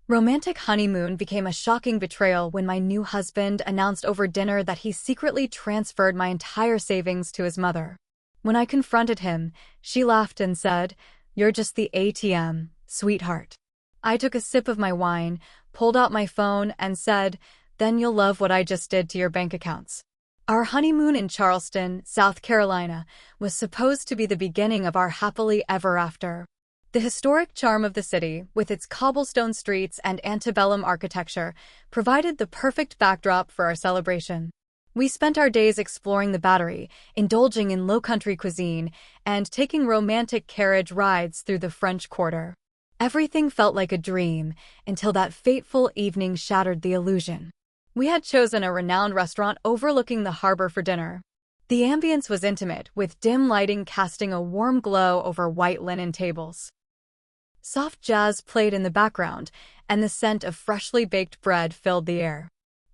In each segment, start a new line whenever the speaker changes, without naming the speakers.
Romantic honeymoon became a shocking betrayal when my new husband announced over dinner that he secretly transferred my entire savings to his mother. When I confronted him, she laughed and said, "You're just the ATM, sweetheart." I took a sip of my wine, pulled out my phone, and said, "Then you'll love what I just did to your bank accounts." Our honeymoon in Charleston, South Carolina, was supposed to be the beginning of our happily ever after. The historic charm of the city, with its cobblestone streets and antebellum architecture, provided the perfect backdrop for our celebration. We spent our days exploring the Battery, indulging in low-country cuisine, and taking romantic carriage rides through the French Quarter. Everything felt like a dream, until that fateful evening shattered the illusion. We had chosen a renowned restaurant overlooking the harbor for dinner. The ambience was intimate, with dim lighting casting a warm glow over white linen tables. Soft jazz played in the background, and the scent of freshly baked bread filled the air.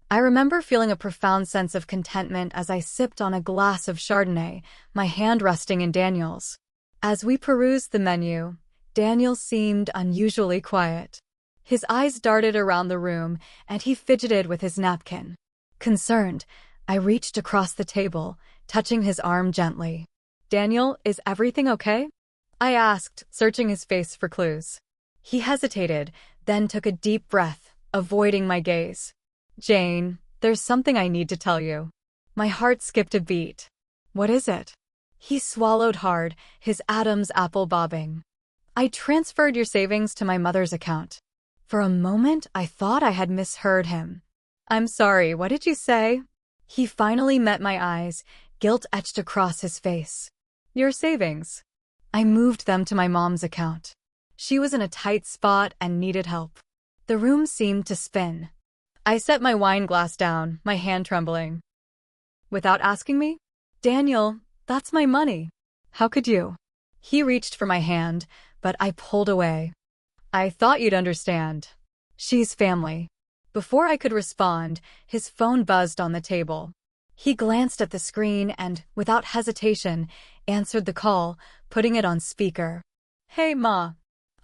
I remember feeling a profound sense of contentment as I sipped on a glass of Chardonnay, my hand resting in Daniel's. As we perused the menu, Daniel seemed unusually quiet. His eyes darted around the room, and he fidgeted with his napkin. Concerned, I reached across the table, touching his arm gently. "Daniel, is everything okay?" I asked, searching his face for clues. He hesitated, then took a deep breath, avoiding my gaze. "Jane, there's something I need to tell you." My heart skipped a beat. "What is it?" He swallowed hard, his Adam's apple bobbing. "I transferred your savings to my mother's account." For a moment, I thought I had misheard him. "I'm sorry, what did you say?" He finally met my eyes, guilt etched across his face. "Your savings." I moved them to my mom's account. She was in a tight spot and needed help. The room seemed to spin. I set my wine glass down, my hand trembling. "Without asking me?" "Daniel, that's my money. How could you?" He reached for my hand, but I pulled away. "I thought you'd understand. She's family." Before I could respond, his phone buzzed on the table. He glanced at the screen and, without hesitation, answered the call, putting it on speaker. "Hey, Ma.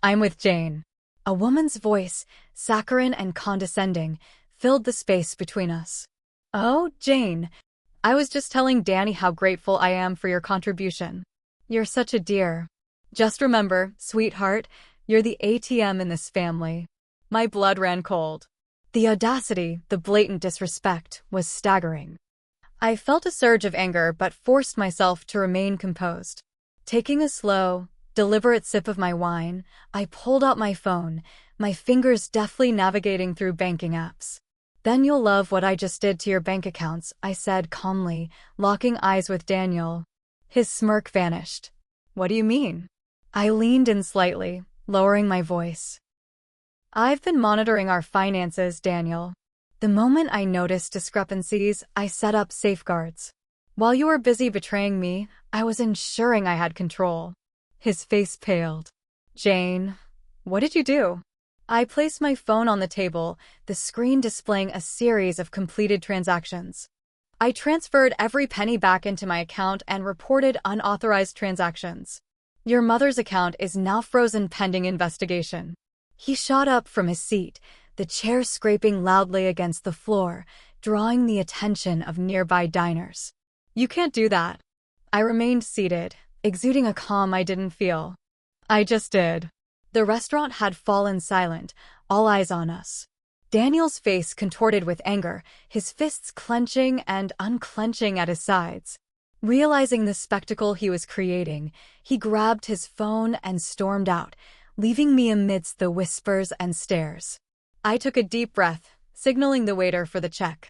I'm with Jane." A woman's voice, saccharine and condescending, filled the space between us. "Oh, Jane. I was just telling Danny how grateful I am for your contribution. You're such a dear. Just remember, sweetheart, you're the ATM in this family." My blood ran cold. The audacity, the blatant disrespect, was staggering. I felt a surge of anger but forced myself to remain composed. Taking a slow, deliberate sip of my wine, I pulled out my phone, my fingers deftly navigating through banking apps. "Then you'll love what I just did to your bank accounts," I said calmly, locking eyes with Daniel. His smirk vanished. "What do you mean?" I leaned in slightly, lowering my voice. "I've been monitoring our finances, Daniel. The moment I noticed discrepancies, I set up safeguards. While you were busy betraying me, I was ensuring I had control." His face paled. "Jane, what did you do?" I placed my phone on the table, the screen displaying a series of completed transactions. I transferred every penny back into my account and reported unauthorized transactions. "Your mother's account is now frozen pending investigation." He shot up from his seat, the chair scraping loudly against the floor, drawing the attention of nearby diners. "You can't do that." I remained seated, exuding a calm I didn't feel. "I just did." The restaurant had fallen silent, all eyes on us. Daniel's face contorted with anger, his fists clenching and unclenching at his sides. Realizing the spectacle he was creating, he grabbed his phone and stormed out, leaving me amidst the whispers and stares. I took a deep breath, signaling the waiter for the check.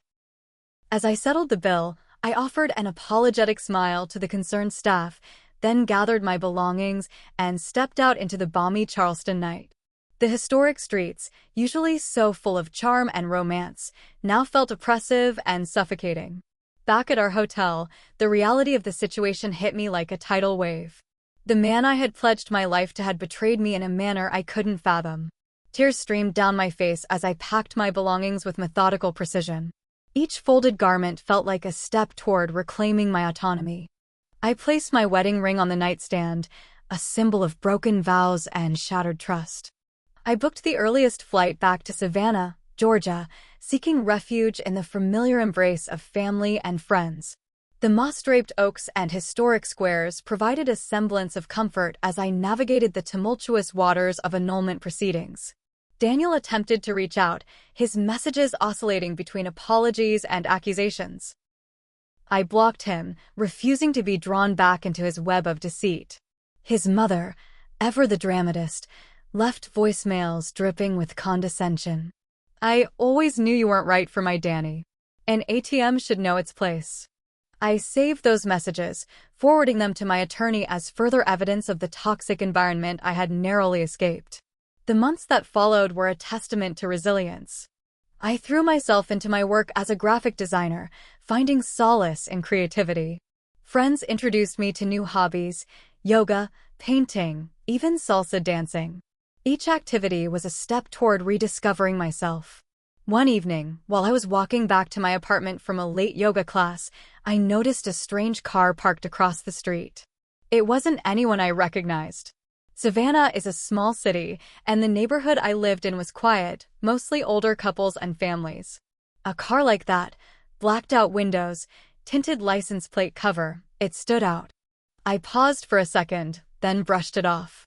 As I settled the bill, I offered an apologetic smile to the concerned staff, then gathered my belongings and stepped out into the balmy Charleston night. The historic streets, usually so full of charm and romance, now felt oppressive and suffocating. Back at our hotel, the reality of the situation hit me like a tidal wave. The man I had pledged my life to had betrayed me in a manner I couldn't fathom. Tears streamed down my face as I packed my belongings with methodical precision. Each folded garment felt like a step toward reclaiming my autonomy. I placed my wedding ring on the nightstand, a symbol of broken vows and shattered trust. I booked the earliest flight back to Savannah, Georgia, seeking refuge in the familiar embrace of family and friends. The moss-draped oaks and historic squares provided a semblance of comfort as I navigated the tumultuous waters of annulment proceedings. Daniel attempted to reach out, his messages oscillating between apologies and accusations. I blocked him, refusing to be drawn back into his web of deceit. His mother, ever the dramatist, left voicemails dripping with condescension. I always knew you weren't right for my Danny. An ATM should know its place. I saved those messages, forwarding them to my attorney as further evidence of the toxic environment I had narrowly escaped. The months that followed were a testament to resilience. I threw myself into my work as a graphic designer, finding solace in creativity. Friends introduced me to new hobbies: yoga, painting, even salsa dancing. Each activity was a step toward rediscovering myself. One evening, while I was walking back to my apartment from a late yoga class, I noticed a strange car parked across the street. It wasn't anyone I recognized. Savannah is a small city, and the neighborhood I lived in was quiet, mostly older couples and families. A car like that, blacked-out windows, tinted license plate cover, it stood out. I paused for a second, then brushed it off.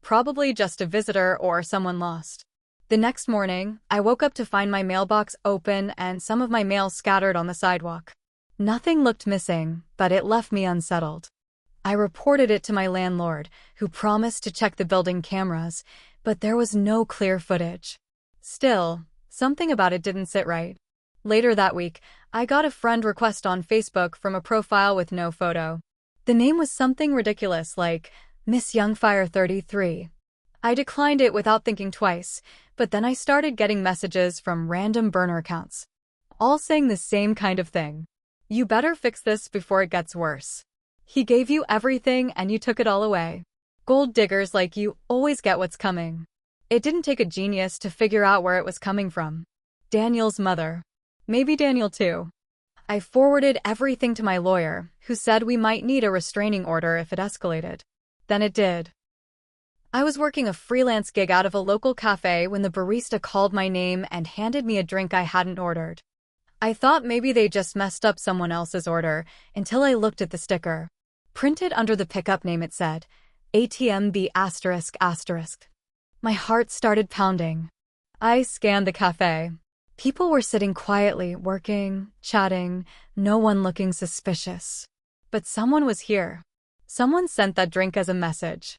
Probably just a visitor or someone lost. The next morning, I woke up to find my mailbox open and some of my mail scattered on the sidewalk. Nothing looked missing, but it left me unsettled. I reported it to my landlord, who promised to check the building cameras, but there was no clear footage. Still, something about it didn't sit right. Later that week, I got a friend request on Facebook from a profile with no photo. The name was something ridiculous like Miss Youngfire 33. I declined it without thinking twice, but then I started getting messages from random burner accounts, all saying the same kind of thing. You better fix this before it gets worse. He gave you everything and you took it all away. Gold diggers like you always get what's coming. It didn't take a genius to figure out where it was coming from. Daniel's mother. Maybe Daniel too. I forwarded everything to my lawyer, who said we might need a restraining order if it escalated. Then it did. I was working a freelance gig out of a local cafe when the barista called my name and handed me a drink I hadn't ordered. I thought maybe they just messed up someone else's order until I looked at the sticker. Printed under the pickup name it said, ATMB ***. My heart started pounding. I scanned the cafe. People were sitting quietly, working, chatting, no one looking suspicious. But someone was here. Someone sent that drink as a message.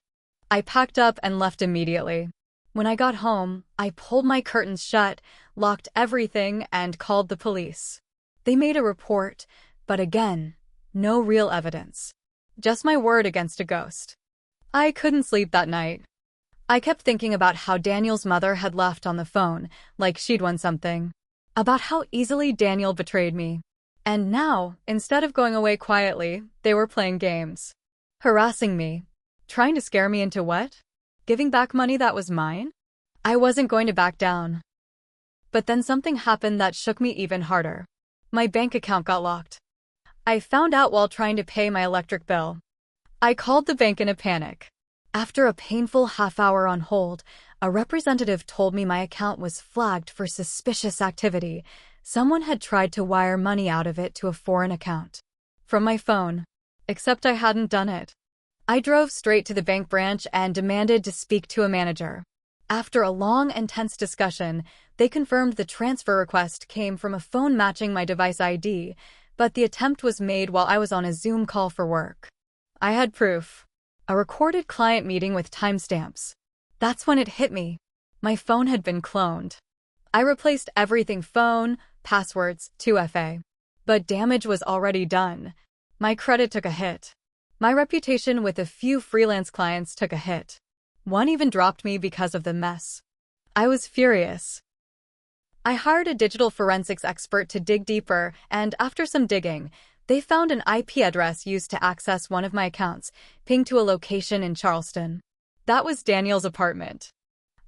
I packed up and left immediately. When I got home, I pulled my curtains shut, locked everything, and called the police. They made a report, but again, no real evidence. Just my word against a ghost. I couldn't sleep that night. I kept thinking about how Daniel's mother had left on the phone, like she'd won something. About how easily Daniel betrayed me. And now, instead of going away quietly, they were playing games. Harassing me. Trying to scare me into what? Giving back money that was mine? I wasn't going to back down. But then something happened that shook me even harder. My bank account got locked. I found out while trying to pay my electric bill. I called the bank in a panic. After a painful half-hour on hold, a representative told me my account was flagged for suspicious activity. Someone had tried to wire money out of it to a foreign account. From my phone. Except I hadn't done it. I drove straight to the bank branch and demanded to speak to a manager. After a long and tense discussion, they confirmed the transfer request came from a phone matching my device ID, but the attempt was made while I was on a Zoom call for work. I had proof. A recorded client meeting with timestamps. That's when it hit me. My phone had been cloned. I replaced everything: phone, passwords, 2FA. But damage was already done. My credit took a hit. My reputation with a few freelance clients took a hit. One even dropped me because of the mess. I was furious. I hired a digital forensics expert to dig deeper, and after some digging, they found an IP address used to access one of my accounts, pinged to a location in Charleston. That was Daniel's apartment.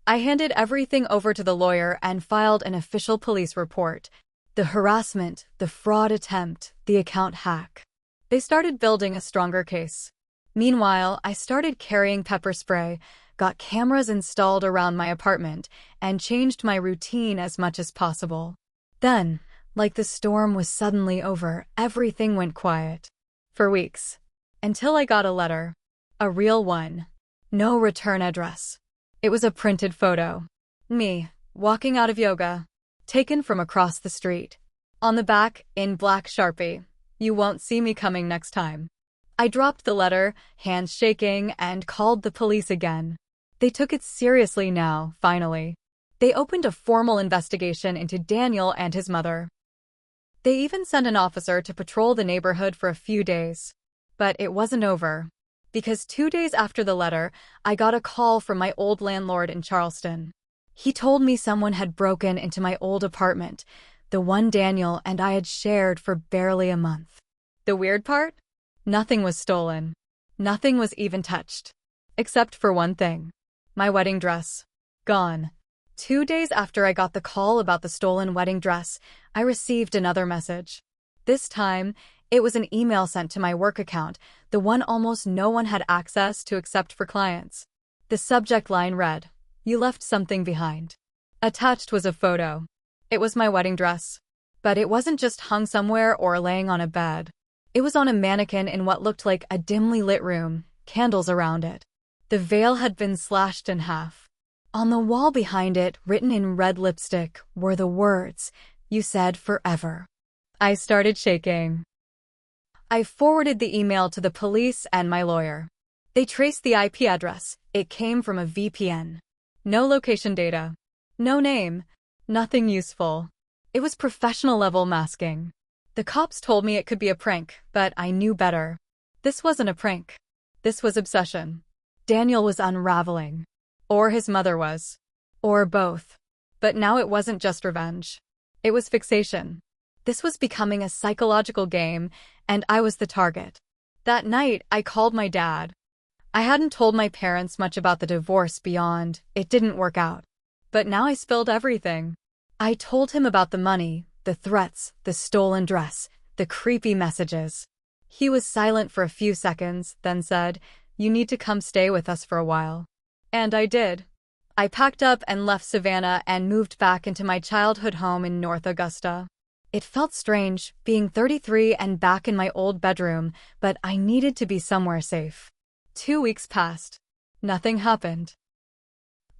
I handed everything over to the lawyer and filed an official police report. The harassment, the fraud attempt, the account hack. They started building a stronger case. Meanwhile, I started carrying pepper spray, got cameras installed around my apartment, and changed my routine as much as possible. Then, like the storm was suddenly over, everything went quiet. For weeks. Until I got a letter. A real one. No return address. It was a printed photo. Me, walking out of yoga. Taken from across the street. On the back, in black Sharpie, "You won't see me coming next time." I dropped the letter, hands shaking, and called the police again. They took it seriously now, finally. They opened a formal investigation into Daniel and his mother. They even sent an officer to patrol the neighborhood for a few days. But it wasn't over. Because 2 days after the letter, I got a call from my old landlord in Charleston. He told me someone had broken into my old apartment, the one Daniel and I had shared for barely a month. The weird part? Nothing was stolen. Nothing was even touched. Except for one thing. My wedding dress. Gone. 2 days after I got the call about the stolen wedding dress, I received another message. This time, it was an email sent to my work account, the one almost no one had access to except for clients. The subject line read, "You left something behind." Attached was a photo. It was my wedding dress. But it wasn't just hung somewhere or laying on a bed. It was on a mannequin in what looked like a dimly lit room, candles around it. The veil had been slashed in half. On the wall behind it, written in red lipstick, were the words, "You said forever." I started shaking. I forwarded the email to the police and my lawyer. They traced the IP address. It came from a VPN. No location data. No name. Nothing useful. It was professional-level masking. The cops told me it could be a prank, but I knew better. This wasn't a prank. This was obsession. Daniel was unraveling. Or his mother was. Or both. But now it wasn't just revenge. It was fixation. This was becoming a psychological game, and I was the target. That night, I called my dad. I hadn't told my parents much about the divorce beyond, it didn't work out. But now I spilled everything. I told him about the money, the threats, the stolen dress, the creepy messages. He was silent for a few seconds, then said, "You need to come stay with us for a while." And I did. I packed up and left Savannah and moved back into my childhood home in North Augusta. It felt strange, being 33 and back in my old bedroom, but I needed to be somewhere safe. 2 weeks passed. Nothing happened.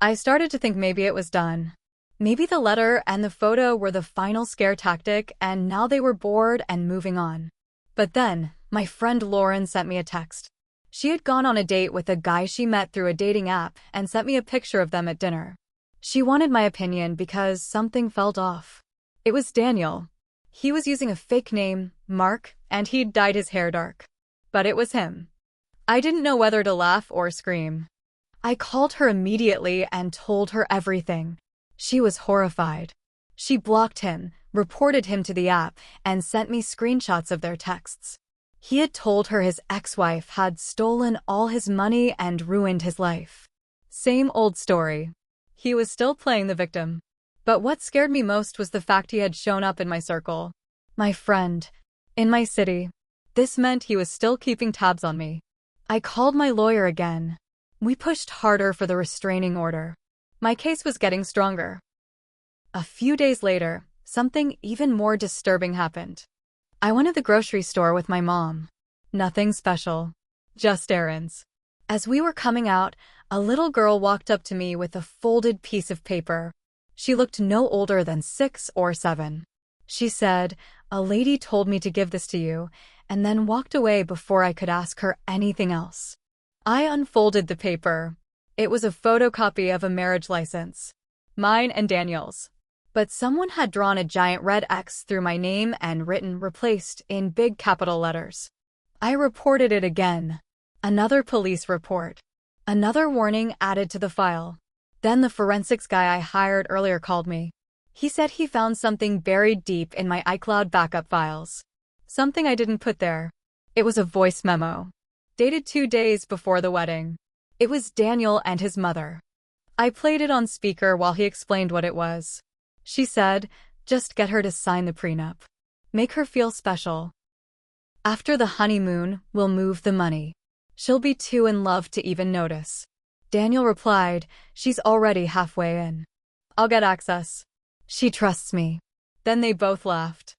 I started to think maybe it was done. Maybe the letter and the photo were the final scare tactic, and now they were bored and moving on. But then, my friend Lauren sent me a text. She had gone on a date with a guy she met through a dating app and sent me a picture of them at dinner. She wanted my opinion because something felt off. It was Daniel. He was using a fake name, Mark, and he'd dyed his hair dark. But it was him. I didn't know whether to laugh or scream. I called her immediately and told her everything. She was horrified. She blocked him, reported him to the app, and sent me screenshots of their texts. He had told her his ex-wife had stolen all his money and ruined his life. Same old story. He was still playing the victim. But what scared me most was the fact he had shown up in my circle. My friend. In my city. This meant he was still keeping tabs on me. I called my lawyer again. We pushed harder for the restraining order. My case was getting stronger. A few days later, something even more disturbing happened. I went to the grocery store with my mom. Nothing special. Just errands. As we were coming out, a little girl walked up to me with a folded piece of paper. She looked no older than 6 or 7. She said, "A lady told me to give this to you," and then walked away before I could ask her anything else. I unfolded the paper. It was a photocopy of a marriage license. Mine and Daniel's. But someone had drawn a giant red X through my name and written "replaced" in big capital letters. I reported it again. Another police report. Another warning added to the file. Then the forensics guy I hired earlier called me. He said he found something buried deep in my iCloud backup files. Something I didn't put there. It was a voice memo. Dated 2 days before the wedding. It was Daniel and his mother. I played it on speaker while he explained what it was. She said, "Just get her to sign the prenup. Make her feel special. After the honeymoon, we'll move the money. She'll be too in love to even notice." Daniel replied, "She's already halfway in. I'll get access. She trusts me." Then they both laughed.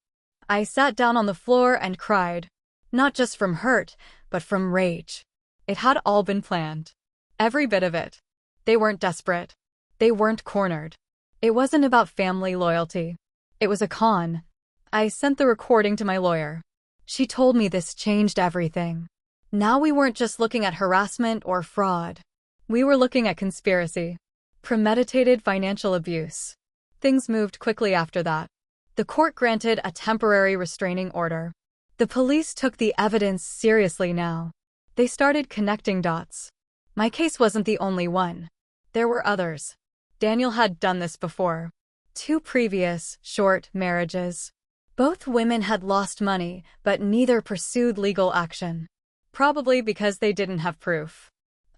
I sat down on the floor and cried. Not just from hurt, but from rage. It had all been planned. Every bit of it. They weren't desperate. They weren't cornered. It wasn't about family loyalty. It was a con. I sent the recording to my lawyer. She told me this changed everything. Now we weren't just looking at harassment or fraud. We were looking at conspiracy. Premeditated financial abuse. Things moved quickly after that. The court granted a temporary restraining order. The police took the evidence seriously now. They started connecting dots. My case wasn't the only one. There were others. Daniel had done this before. 2 previous, short marriages. Both women had lost money, but neither pursued legal action. Probably because they didn't have proof.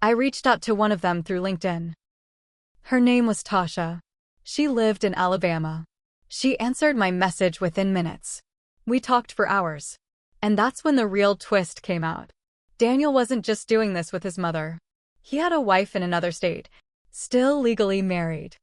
I reached out to one of them through LinkedIn. Her name was Tasha. She lived in Alabama. She answered my message within minutes. We talked for hours. And that's when the real twist came out. Daniel wasn't just doing this with his mother. He had a wife in another state, still legally married.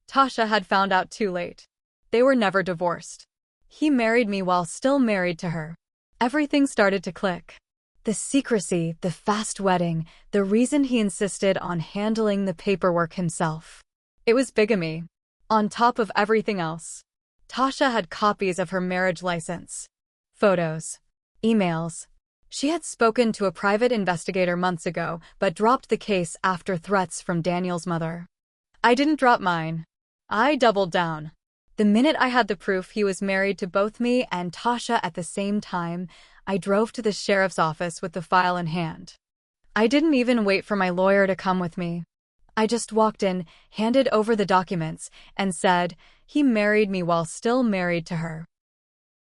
Tasha had found out too late. They were never divorced. He married me while still married to her. Everything started to click. The secrecy, the fast wedding, the reason he insisted on handling the paperwork himself. It was bigamy. On top of everything else. Tasha had copies of her marriage license. Photos. Emails. She had spoken to a private investigator months ago, but dropped the case after threats from Daniel's mother. I didn't drop mine. I doubled down. The minute I had the proof he was married to both me and Tasha at the same time, I drove to the sheriff's office with the file in hand. I didn't even wait for my lawyer to come with me. I just walked in, handed over the documents, and said, "He married me while still married to her."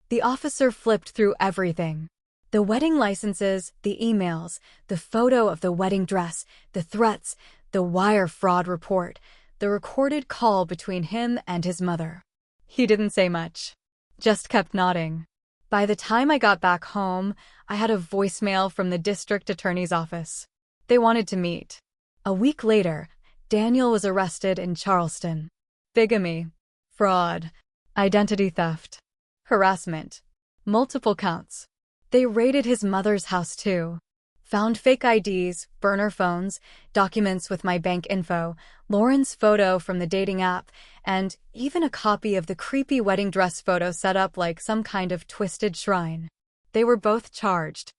The officer flipped through everything. The wedding licenses, the emails, the photo of the wedding dress, the threats, the wire fraud report, the recorded call between him and his mother. He didn't say much. Just kept nodding. By the time I got back home, I had a voicemail from the district attorney's office. They wanted to meet. A week later, Daniel was arrested in Charleston. Bigamy, fraud, identity theft, harassment, multiple counts. They raided his mother's house too. Found fake IDs, burner phones, documents with my bank info, Lauren's photo from the dating app, and even a copy of the creepy wedding dress photo set up like some kind of twisted shrine. They were both charged.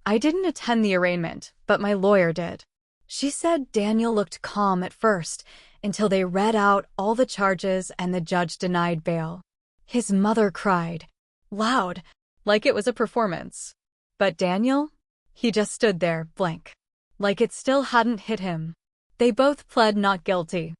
I didn't attend the arraignment, but my lawyer did. She said Daniel looked calm at first, until they read out all the charges and the judge denied bail. His mother cried, loud, like it was a performance. But Daniel? He just stood there, blank. Like it still hadn't hit him. They both pled not guilty.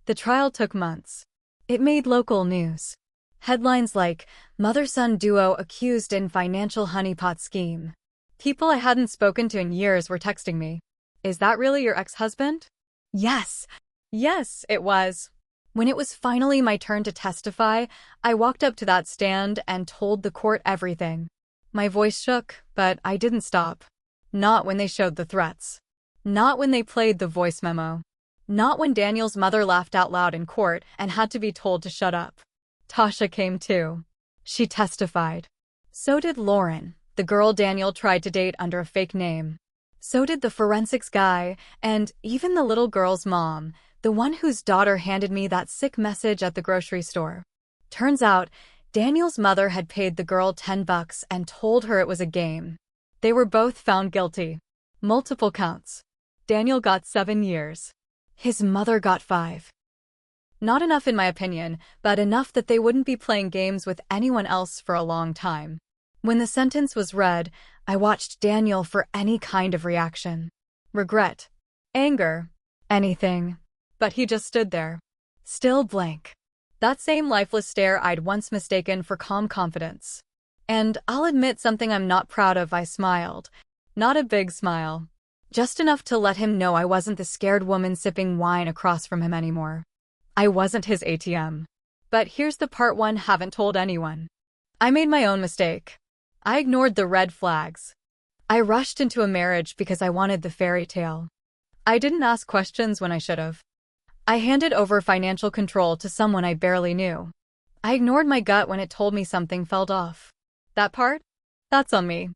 The trial took months. It made local news. Headlines like, "Mother-son duo accused in financial honeypot scheme." People I hadn't spoken to in years were texting me. "Is that really your ex-husband?" Yes. Yes, it was. When it was finally my turn to testify, I walked up to that stand and told the court everything. My voice shook, but I didn't stop. Not when they showed the threats. Not when they played the voice memo. Not when Daniel's mother laughed out loud in court and had to be told to shut up. Tasha came too. She testified. So did Lauren, the girl Daniel tried to date under a fake name. So did the forensics guy, and even the little girl's mom, the one whose daughter handed me that sick message at the grocery store. Turns out, Daniel's mother had paid the girl $10 and told her it was a game. They were both found guilty. Multiple counts. Daniel got 7 years. His mother got 5. Not enough in my opinion, but enough that they wouldn't be playing games with anyone else for a long time. When the sentence was read, I watched Daniel for any kind of reaction. Regret. Anger. Anything. But he just stood there. Still blank. That same lifeless stare I'd once mistaken for calm confidence. And I'll admit something I'm not proud of. I smiled. Not a big smile. Just enough to let him know I wasn't the scared woman sipping wine across from him anymore. I wasn't his ATM. But here's the part one haven't told anyone. I made my own mistake. I ignored the red flags. I rushed into a marriage because I wanted the fairy tale. I didn't ask questions when I should have. I handed over financial control to someone I barely knew. I ignored my gut when it told me something felt off. That part? That's on me.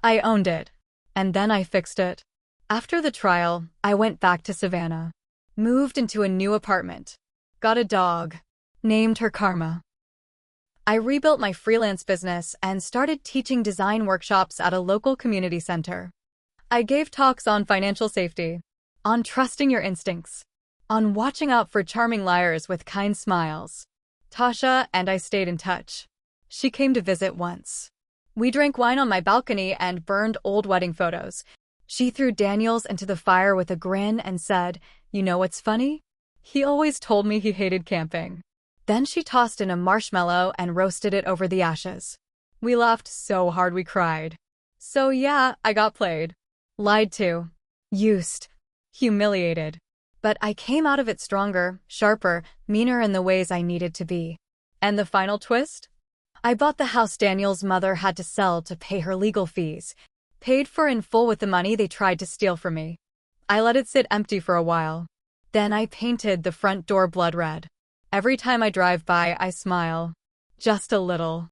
I owned it. And then I fixed it. After the trial, I went back to Savannah. Moved into a new apartment. Got a dog. Named her Karma. I rebuilt my freelance business and started teaching design workshops at a local community center. I gave talks on financial safety, on trusting your instincts, on watching out for charming liars with kind smiles. Tasha and I stayed in touch. She came to visit once. We drank wine on my balcony and burned old wedding photos. She threw Daniels into the fire with a grin and said, "You know what's funny? He always told me he hated camping." Then she tossed in a marshmallow and roasted it over the ashes. We laughed so hard we cried. So yeah, I got played. Lied to. Used. Humiliated. But I came out of it stronger, sharper, meaner in the ways I needed to be. And the final twist? I bought the house Daniel's mother had to sell to pay her legal fees. Paid for in full with the money they tried to steal from me. I let it sit empty for a while. Then I painted the front door blood red. Every time I drive by, I smile. Just a little.